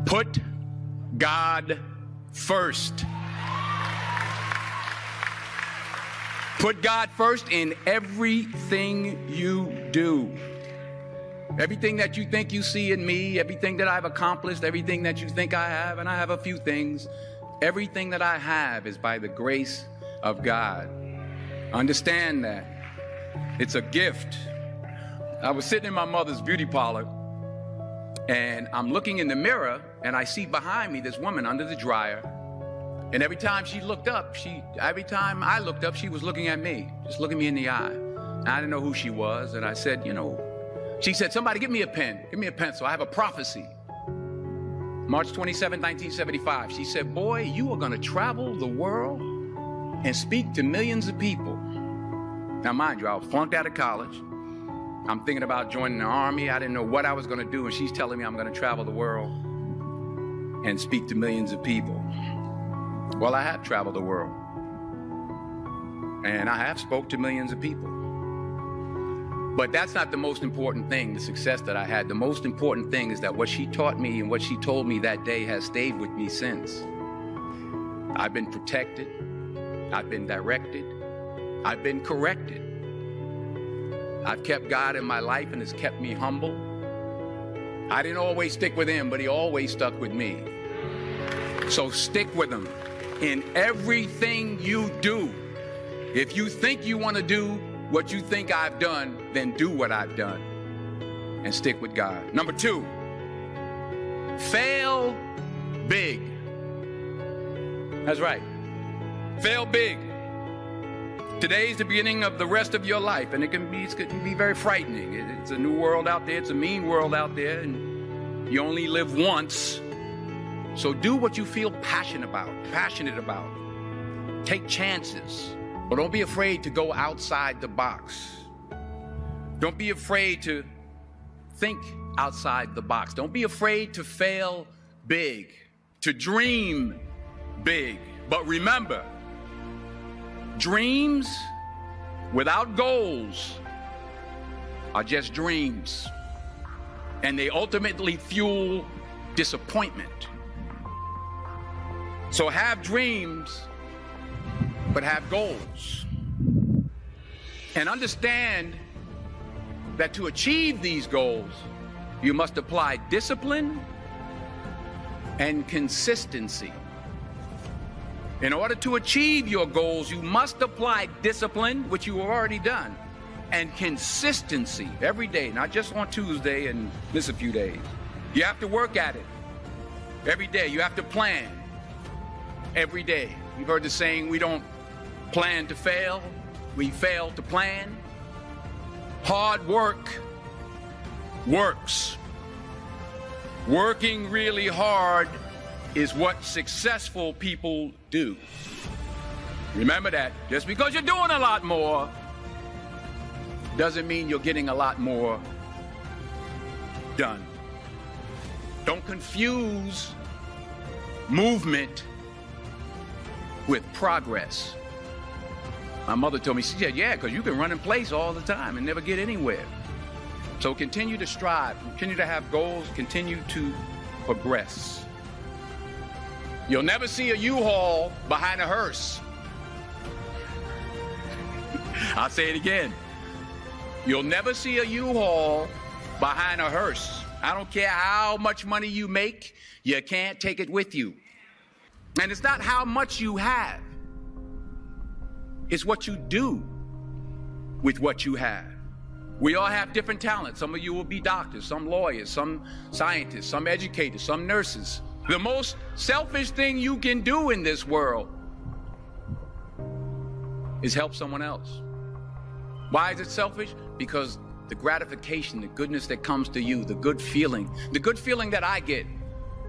Put God first. Put God first in everything you do. Everything that you think you see in me, everything that I've accomplished, everything that you think I have, and I have a few things, everything that I have is by the grace of God. Understand that. It's a gift. I was sitting in my mother's beauty parlor, and I'm looking in the mirror, and I see behind me this woman under the dryer. And every time I looked up, she was looking at me, just looking me in the eye. And I didn't know who she was, and I said, she said, somebody give me a pen, give me a pencil. I have a prophecy. March 27, 1975. She said, boy, you are going to travel the world and speak to millions of people. Now, mind you, I was flunked out of college. I'm thinking about joining the army. I didn't know what I was going to do. And she's telling me I'm going to travel the world and speak to millions of people. Well, I have traveled the world. And I have spoke to millions of people. But that's not the most important thing, the success that I had. The most important thing is that what she taught me and what she told me that day has stayed with me since. I've been protected. I've been directed. I've been corrected. I've kept God in my life and it's kept me humble. I didn't always stick with him, but he always stuck with me. So stick with him in everything you do. If you think you want to do what you think I've done, then do what I've done and stick with God. Number 2, fail big. That's right. Fail big. Today's the beginning of the rest of your life, and it can be very frightening. It's a new world out there. It's a mean world out there, and you only live once. So do what you feel passionate about. Take chances. But don't be afraid to go outside the box. Don't be afraid to think outside the box. Don't be afraid to fail big, to dream big. But remember, dreams without goals are just dreams. And they ultimately fuel disappointment. So have dreams, but have goals. And understand that to achieve these goals, you must apply discipline and consistency. In order to achieve your goals, you must apply discipline, which you have already done, and consistency every day, not just on Tuesday and miss a few days. You have to work at it every day. You have to plan every day. You've heard the saying, we don't plan to fail, we fail to plan. Hard work works. Working really hard is what successful people do. Remember that. Just because you're doing a lot more doesn't mean you're getting a lot more done. Don't confuse movement with progress. My mother told me, she said, yeah, because you can run in place all the time and never get anywhere. So continue to strive, continue to have goals, continue to progress. You'll never see a U-Haul behind a hearse. I'll say it again. You'll never see a U-Haul behind a hearse. I don't care how much money you make, you can't take it with you. And it's not how much you have. It's what you do with what you have. We all have different talents. Some of you will be doctors, some lawyers, some scientists, some educators, some nurses. The most selfish thing you can do in this world is help someone else. Why is it selfish? Because the gratification, the goodness that comes to you, the good feeling that I get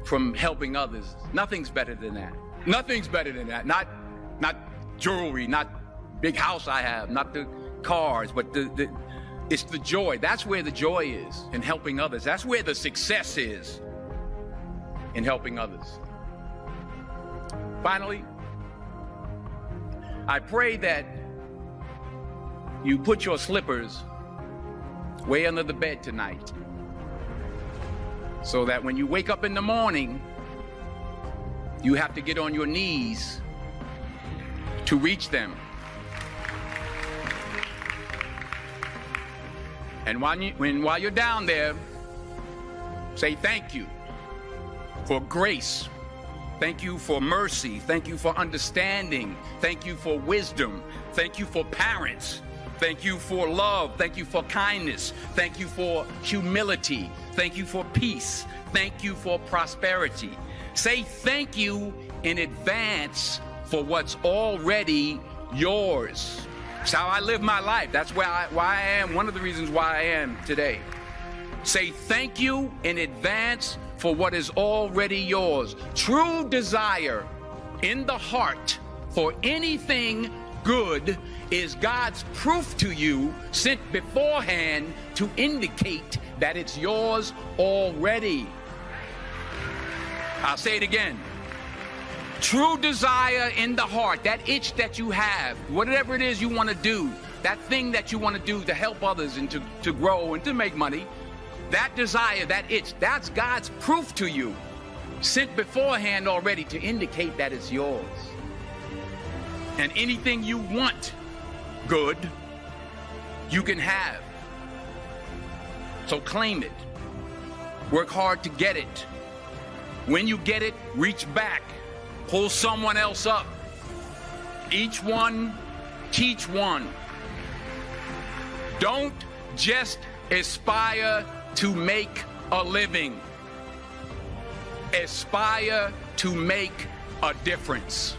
from helping others, nothing's better than that. Nothing's better than that. Not jewelry, not big house I have, not the cars, but it's the joy. That's where the joy is, in helping others. That's where the success is, in helping others. Finally, I pray that you put your slippers way under the bed tonight. so that when you wake up in the morning, you have to get on your knees to reach them. And while you're down there, say thank you for grace. Thank you for mercy. Thank you for understanding. Thank you for wisdom. Thank you for parents. Thank you for love. Thank you for kindness. Thank you for humility. Thank you for peace. Thank you for prosperity. Say thank you in advance for what's already yours. That's how I live my life. That's why I am, one of the reasons why I am today. Say thank you in advance for what is already yours. True desire in the heart for anything good is God's proof to you, sent beforehand to indicate that it's yours already. I'll say it again. True desire in the heart, that itch that you have, whatever it is you want to do, that thing that you want to do to help others and to grow and to make money, that desire, that itch, that's God's proof to you, sent beforehand already to indicate that it's yours. And anything you want good, you can have. So claim it. Work hard to get it. When you get it, reach back. Pull someone else up. Each one, teach one. Don't just aspire to make a living. Aspire to make a difference.